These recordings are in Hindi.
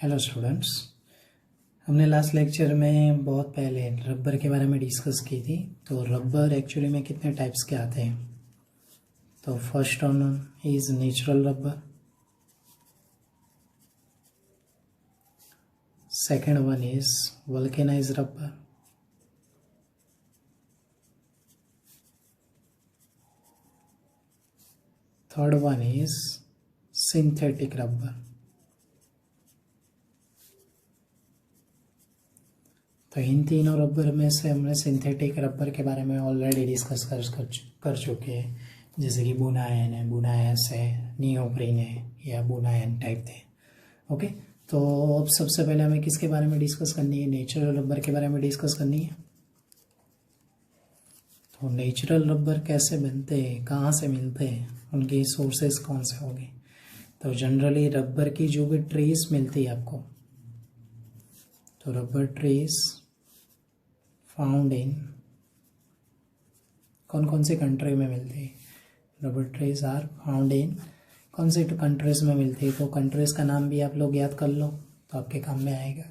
Hello students. हमने लास्ट लेक्चर में बहुत पहले रबर के बारे में डिस्कस की थी। तो रबर एक्चुअली में कितने टाइप्स के आते हैं। तो first one is natural rubber, second one is vulcanise rubber, third one is synthetic rubber. तो इन तीनों रबर में से हमने सिंथेटिक रबर के बारे में ऑलरेडी डिस्कस कर चुके हैं, जैसे कि बुनायन है, बुनायस है, नियोप्रीन है या बुनायन टाइप थे। ओके, तो अब सबसे पहले हमें किसके बारे में डिस्कस करनी है? नेचुरल रबर के बारे में डिस्कस करनी है। तो नेचुरल रबर कैसे बनते हैं, कहाँ से मिलते हैं, उनकी सोर्सेस कौन से होंगे? तो जनरली रबर की जो भी ट्रीज मिलती है आपको, तो रबर ट्रीज फाउंड इन कौन कौन सी कंट्री में मिलती है? Rubber trees are found in कौन सी कंट्रीज में मिलती है? तो कंट्रीज का नाम भी आप लोग याद कर लो तो आपके काम में आएगा।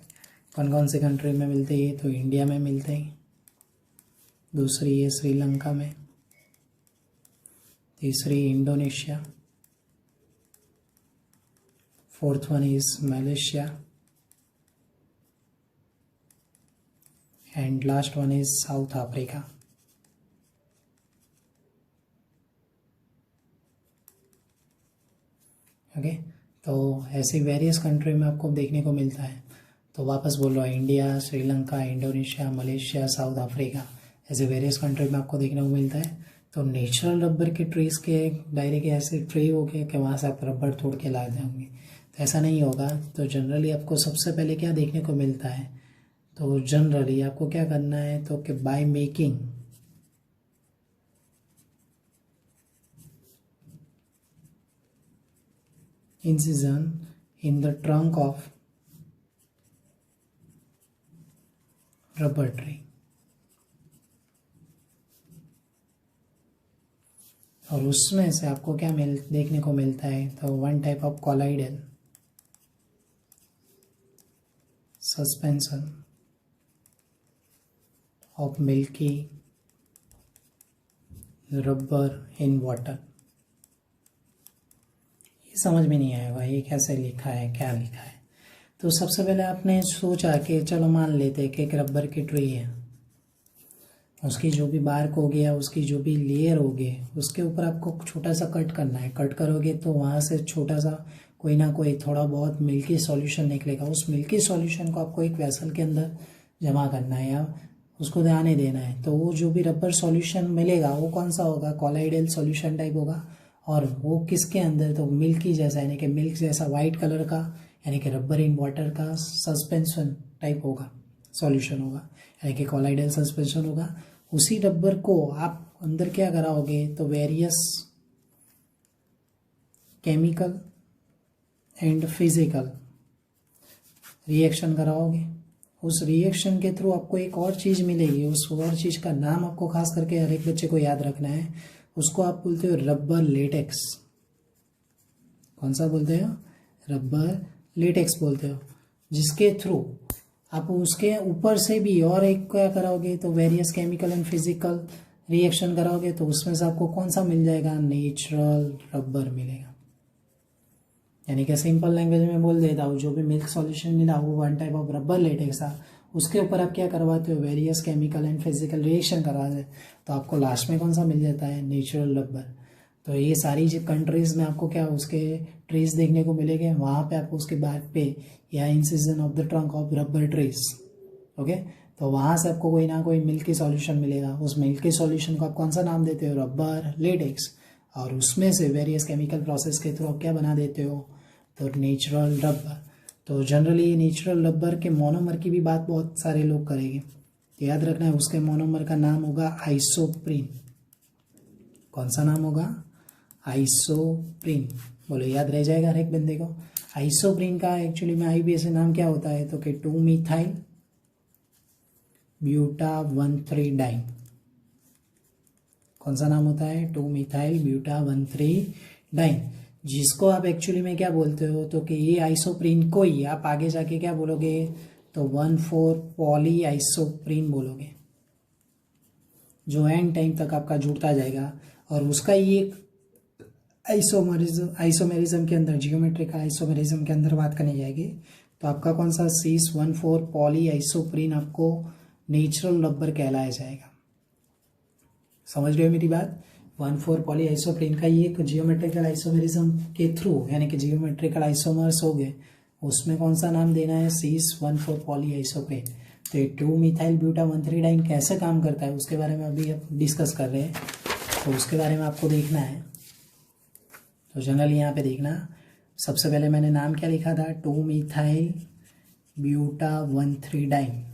कौन कौन सी कंट्री में मिलती है? तो इंडिया में मिलते हैं, दूसरी है श्रीलंका में, तीसरी Indonesia, fourth one is Malaysia and last one is south Africa. Okay, तो ऐसे वेरियस कंट्री में आपको देखने को मिलता है। तो वापस बोल रहा हूँ, India, Sri Lanka, Indonesia, Malaysia, south Africa, ऐसे वेरियस कंट्री में आपको देखने को मिलता है। तो नेचुरल रबर के ट्रीज के डायरेक्ट ऐसे ट्री हो गए कि वहाँ से आप रबर तोड़ के लाते होंगे, तो ऐसा नहीं होगा। तो जनरली आपको सबसे पहले क्या देखने को मिलता है? तो जनरली आपको क्या करना है, तो कि by making incision in the trunk of rubber tree, और उसमें से आपको क्या देखने को मिलता है? तो one type of colloidal suspension of milky rubber in water. ये समझ में नहीं आएगा ये कैसे लिखा है, क्या लिखा है। तो सबसे पहले आपने सोचा कि चलो मान लेते कि एक रबर की ट्री है, उसकी जो भी बार्क हो गया, उसकी जो भी लेयर हो गई, उसके ऊपर आपको छोटा सा कट करना है। कट करोगे तो वहाँ से छोटा सा कोई ना कोई थोड़ा बहुत मिल्की सॉल्यूशन निकलेगा। उस मिल्की सॉल्यूशन को आपको एक वेसल के अंदर जमा करना है या उसको ध्यान देना है। तो वो जो भी रबर सॉल्यूशन मिलेगा वो कौन सा होगा? कॉलाइडल सॉल्यूशन टाइप होगा। और वो किसके अंदर? तो मिल्की जैसा, यानी कि मिल्क जैसा वाइट कलर का, यानी कि रबर इन वाटर का सस्पेंशन टाइप होगा, सॉल्यूशन होगा, यानी कि कॉलाइडल सस्पेंशन होगा। उसी रबर को आप अंदर क्या कराओगे? तो various chemical and physical reaction कराओगे। उस रिएक्शन के थ्रू आपको एक और चीज़ मिलेगी, उस और चीज़ का नाम आपको खास करके हर एक बच्चे को याद रखना है। उसको आप बोलते हो रबर लेटेक्स। कौन सा बोलते हो? रबर लेटेक्स बोलते हो, जिसके थ्रू आप उसके ऊपर से भी और एक क्या कराओगे? तो various chemical and physical reaction कराओगे। तो उसमें से आपको कौन सा मिल जाएगा? नेचुरल रबर मिलेगा। यानी कि सिंपल लैंग्वेज में बोल देता हूँ, जो भी मिल्क सॉल्यूशन मिला वो one type of rubber latex था, उसके ऊपर आप क्या करवाते हो? Various chemical and physical reaction करवाते हैं। तो आपको लास्ट में कौन सा मिल जाता है? Natural rubber. तो ये सारी जो कंट्रीज़ में आपको क्या उसके ट्रीज देखने को मिलेंगे, वहाँ पे आपको उसके बाद पे या incision of the trunk of rubber trees. Okay, तो वहाँ से आपको कोई ना कोई मिल्की सॉल्यूशन मिलेगा। उस मिल्की सॉल्यूशन को आप कौन सा नाम देते हो? Rubber latex. और उसमें से वेरियस केमिकल प्रोसेस के थ्रू आप क्या बना देते हो? तो नेचुरल रबर। तो जनरली नेचुरल रबर के मोनोमर की भी बात बहुत सारे लोग करेंगे, तो याद रखना है उसके मोनोमर का नाम होगा आइसोप्रीन। कौन सा नाम होगा? आइसोप्रीन। बोलो, याद रह जाएगा हर एक बंदे को। आइसोप्रीन का एक्चुअली में आईबीएस नाम क्या होता है? तो कि 2 मिथाइल ब्यूटा 1,3 डाइन। कौन सा नाम होता है? 2 मिथाइल ब्यूटा 1,3 डाइन। जिसको आप एक्चुअली में क्या बोलते हो, तो कि ये आइसोप्रीन को ही आप आगे जाके क्या बोलोगे, तो 1,4 पॉली आइसोप्रीन बोलोगे, जो एंड टाइम तक आपका जुड़ता जाएगा। और उसका ये आइसोमेरिज्म के अंदर, जियोमेट्रिकल आइसोमेरिज्म के अंदर बात करनी जाएगी, तो आपका कौन सा सीस 1,4 पॉली आइसोप्रीन आपको नेचुरल रबर कहलाया जाएगा। समझ रहे हो मेरी बात। 1,4 पॉली आइसोप्रीन का ये जियोमेट्रिकल आइसोमेरिज्म के थ्रू, यानी कि जियोमेट्रिकल आइसोमर्स हो गए, उसमें कौन सा नाम देना है, सीस 1,4 पॉली आइसोप्रीन। तो ये 2-मिथाइल ब्यूटा 1,3-डाइन कैसे काम करता है उसके बारे में अभी अब डिस्कस कर रहे हैं, तो उसके बारे में आपको देखना है। तो जनरली यहाँ पे देखना, सबसे पहले मैंने नाम क्या लिखा था, 2-मिथाइल ब्यूटा 1,3-डाइन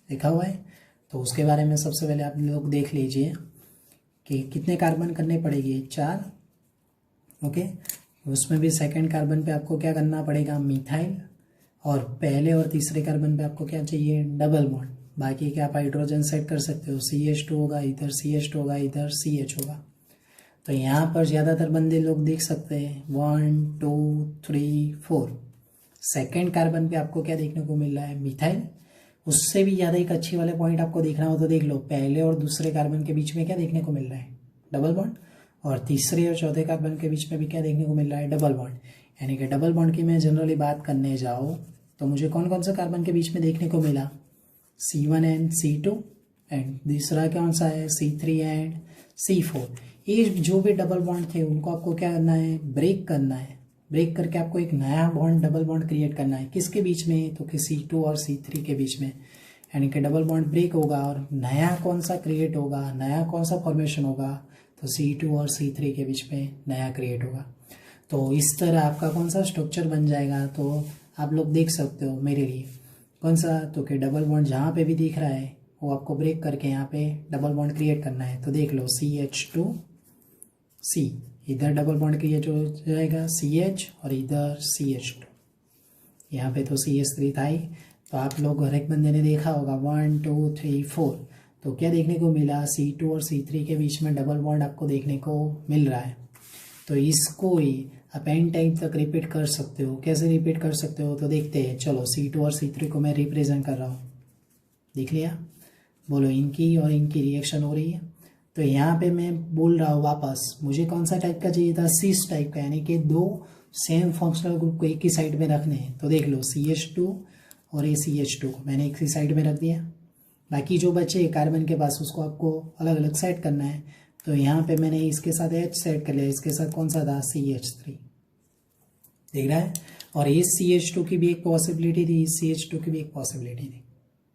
लिखा हुआ है। तो उसके बारे में सबसे पहले आप लोग देख लीजिए कि कितने कार्बन करने पड़ेगी, 4। ओके, उसमें भी सेकंड कार्बन पे आपको क्या करना पड़ेगा, मिथाइल, और पहले और तीसरे कार्बन पे आपको क्या चाहिए, डबल बॉन्ड। बाकी क्या आप हाइड्रोजन सेट कर सकते हो, CH2 होगा, इधर CH2 होगा, इधर CH होगा। तो यहाँ पर ज़्यादातर बंदे लोग देख सकते हैं 1, 2, 3, 4। सेकेंड कार्बन पे आपको क्या देखने को मिल रहा है, मिथाइल। उससे भी ज़्यादा एक अच्छी वाले पॉइंट आपको देखना हो तो देख लो, पहले और दूसरे कार्बन के बीच में क्या देखने को मिल रहा है, डबल बॉन्ड। और तीसरे और चौथे कार्बन के बीच में भी क्या देखने को मिल रहा है, डबल बॉन्ड। यानी कि डबल बॉन्ड की मैं जनरली बात करने जाऊँ तो मुझे कौन कौन सा कार्बन के बीच में देखने को मिला, C1 एंड C2, एंड दूसरा कौन सा है, C3 एंड C4। ये जो भी डबल बॉन्ड थे उनको आपको क्या करना है, ब्रेक करना है। ब्रेक करके आपको एक नया बॉन्ड, डबल बॉन्ड क्रिएट करना है। किसके बीच में, तो कि C2 और C3 के बीच में। यानी कि डबल बॉन्ड ब्रेक होगा और नया कौन सा क्रिएट होगा, नया कौन सा फॉर्मेशन होगा, तो C2 और C3 के बीच में नया क्रिएट होगा। तो इस तरह आपका कौन सा स्ट्रक्चर बन जाएगा। तो आप लोग देख सकते हो मेरे लिए कौन सा, तो कि डबल बॉन्ड जहाँ पे भी दिख रहा है वो आपको ब्रेक करके यहाँ पे डबल बॉन्ड क्रिएट करना है। तो देख लो CH2C, इधर डबल बॉन्ड क्रिएट हो जाएगा CH, और इधर CH2, यहाँ पे तो CH3 था ही। तो आप लोग हर एक बंदे ने देखा होगा 1, 2, 3, 4। तो क्या देखने को मिला, C2 और C3 के बीच में डबल बॉन्ड आपको देखने को मिल रहा है। तो इसको ही आप एंड टाइम तक रिपीट कर सकते हो। कैसे रिपीट कर सकते हो, तो देखते हैं। चलो C2 और C3 को मैं रिप्रेजेंट कर रहा हूँ, देख लिया। बोलो, इनकी और इनकी रिएक्शन हो रही है। तो यहाँ पे मैं बोल रहा हूँ वापस, मुझे कौन सा टाइप का चाहिए था, सिस टाइप का, यानी कि दो सेम फंक्शनल ग्रुप को एक ही साइड में रखने हैं। तो देख लो CH2 और ये CH2 को मैंने एक ही साइड में रख दिया। बाकी जो बचे कार्बन के पास उसको आपको अलग अलग सेट करना है। तो यहाँ पे मैंने इसके साथ H सेट कर लिया, इसके साथ कौन सा था, CH3, देख रहा है। और इस CH2 की भी एक पॉसिबिलिटी थी, इस CH2 की भी एक पॉसिबिलिटी थी,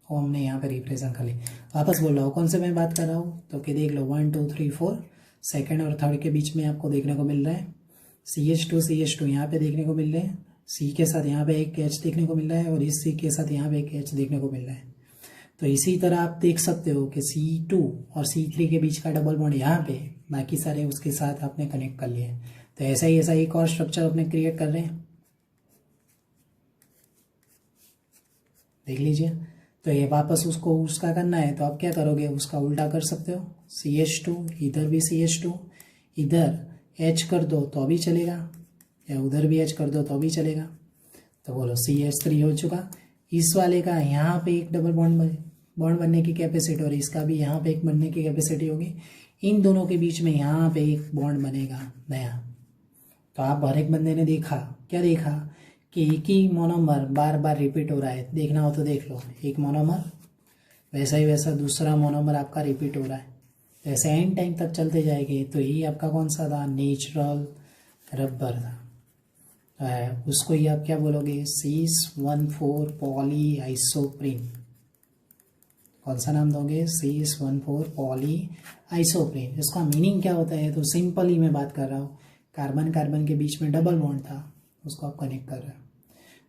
वो हमने यहाँ पे रिप्रेजेंट कर ली। वापस बोल रहा हूँ कौन से मैं बात कर रहा हूँ, तो कि देख लो 1, 2, 3, 4 सेकेंड और थर्ड के बीच में आपको देखने को मिल रहा है CH2 यहाँ पे देखने को मिल रहे हैं। C के साथ यहाँ पे एक H देखने को मिल रहा है, और इस C के साथ यहाँ पे एक H देखने को मिल रहा है। तो इसी तरह आप देख सकते हो कि C2 और C3 के बीच का डबल बॉन्ड यहाँ पे, बाकी सारे उसके साथ आपने कनेक्ट कर लिए। तो ऐसा ही एक और स्ट्रक्चर अपने क्रिएट कर रहे हैं, देख लीजिए। तो ये वापस उसको उसका करना है, तो आप क्या करोगे, उसका उल्टा कर सकते हो। CH2, इधर भी CH2, इधर H कर दो तो भी चलेगा, या उधर भी H कर दो तो भी चलेगा। तो बोलो CH3 हो चुका। इस वाले का यहाँ पे एक डबल बॉन्ड बनने की कैपेसिटी, और इसका भी यहाँ पे एक बनने की कैपेसिटी होगी। इन दोनों के बीच में यहाँ पे एक बॉन्ड बनेगा नया। तो आप हर एक बंदे ने देखा, क्या देखा, कि एक ही मोनोमर बार बार रिपीट हो रहा है। देखना हो तो देख लो, एक मोनोमर वैसा ही वैसा दूसरा मोनोमर आपका रिपीट हो रहा है। ऐसे एंड टाइम तक चलते जाएंगे। तो ये आपका कौन सा था, नेचुरल रबर था। उसको ही आप क्या बोलोगे, सीस 1,4 पॉली आइसोप्रीन। कौन सा नाम दोगे, सीस 1,4 पॉली आइसोप्रीन। इसका मीनिंग क्या होता है, तो सिंपल ही मैं बात कर रहा हूँ, कार्बन कार्बन के बीच में डबल बॉन्ड था, उसको आप कनेक्ट कर रहे हो।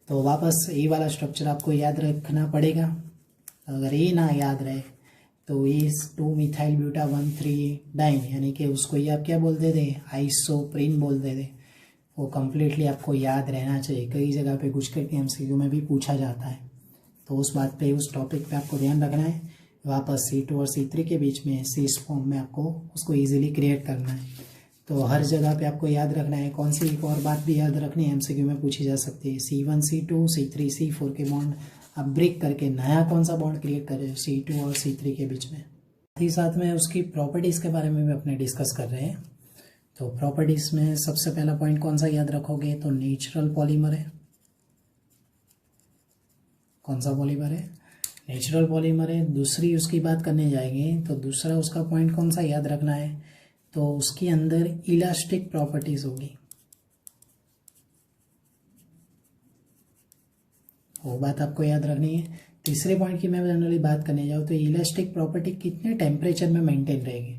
तो वापस ये वाला स्ट्रक्चर आपको याद रखना पड़ेगा। अगर ये ना याद रहे तो ये 2-मिथाइल ब्यूटा 1,3-डाइन, यानी कि उसको ये आप क्या बोलते थे, आइसोप्रीन बोलते थे। वो कम्प्लीटली आपको याद रहना चाहिए। कई जगह पे कुछ करके MCQ में भी पूछा जाता है, तो उस बात पे, उस टॉपिक पे आपको ध्यान रखना है। वापस C2 और C3 के बीच में सीस फॉर्म में आपको उसको ईजिली क्रिएट करना है। तो हर जगह पे आपको याद रखना है। कौन सी एक और बात भी याद रखनी है, एमसीक्यू में पूछी जा सकती है। C1 C2 C3 C4 के बॉन्ड आप ब्रेक करके नया कौन सा बॉन्ड क्रिएट कर रहे हो C2 और C3 के बीच में। साथ ही साथ में उसकी प्रॉपर्टीज़ के बारे में भी अपने डिस्कस कर रहे हैं। तो प्रॉपर्टीज़ में सबसे पहला पॉइंट कौन सा याद रखोगे, तो नेचुरल पॉलीमर है। कौन सा पॉलीमर है, नेचुरल पॉलीमर है। दूसरी उसकी बात करने जाएंगे तो दूसरा उसका पॉइंट कौन सा याद रखना है, तो उसके अंदर इलास्टिक प्रॉपर्टीज होगी। वो बात आपको याद रखनी है। तीसरे पॉइंट की मैं जनरली बात करने जाऊँ तो इलास्टिक प्रॉपर्टी कितने टेम्परेचर में मेंटेन रहेगी,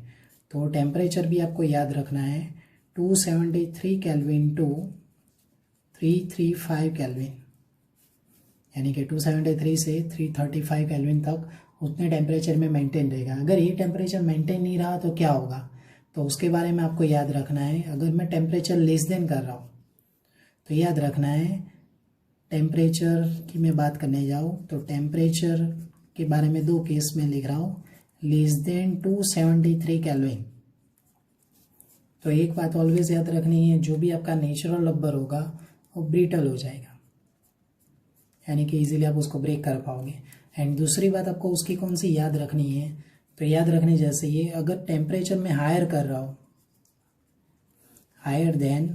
तो टेम्परेचर भी आपको याद रखना है 273 केल्विन टू 335 केल्विन, यानी कि 273 से 335 केल्विन तक उतने टेम्परेचर में मेंटेन रहेगा। अगर ये टेम्परेचर मेंटेन नहीं रहा तो क्या होगा, तो उसके बारे में आपको याद रखना है। अगर मैं टेम्परेचर लेस देन कर रहा हूँ तो याद रखना है, टेम्परेचर की मैं बात करने जाऊँ तो टेम्परेचर के बारे में दो केस में लिख रहा हूँ, लेस देन 273 केल्विन। तो एक बात ऑलवेज याद रखनी है, जो भी आपका नेचुरल रबर होगा वो ब्रिटल हो जाएगा, यानी कि इजीली आप उसको ब्रेक कर पाओगे। एंड दूसरी बात आपको उसकी कौन सी याद रखनी है, तो याद रखने जैसे ये, अगर टेम्परेचर में हायर कर रहा हो, हायर देन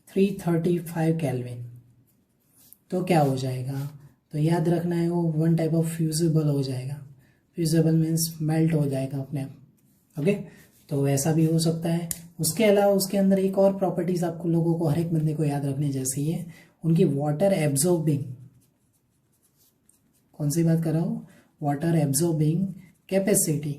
335 केल्विन, तो क्या हो जाएगा, तो याद रखना है वो वन टाइप ऑफ फ्यूजिबल हो जाएगा। फ्यूजिबल मीन्स मेल्ट हो जाएगा अपने आप। ओके, तो ऐसा भी हो सकता है। उसके अलावा उसके अंदर एक और प्रॉपर्टीज आपको लोगों को, हर एक बंदे को याद रखने जैसी है, उनकी वाटर एब्जॉर्बिंग, कौन सी बात कर रहा हूँ, वाटर एब्जॉर्बिंग कैपेसिटी।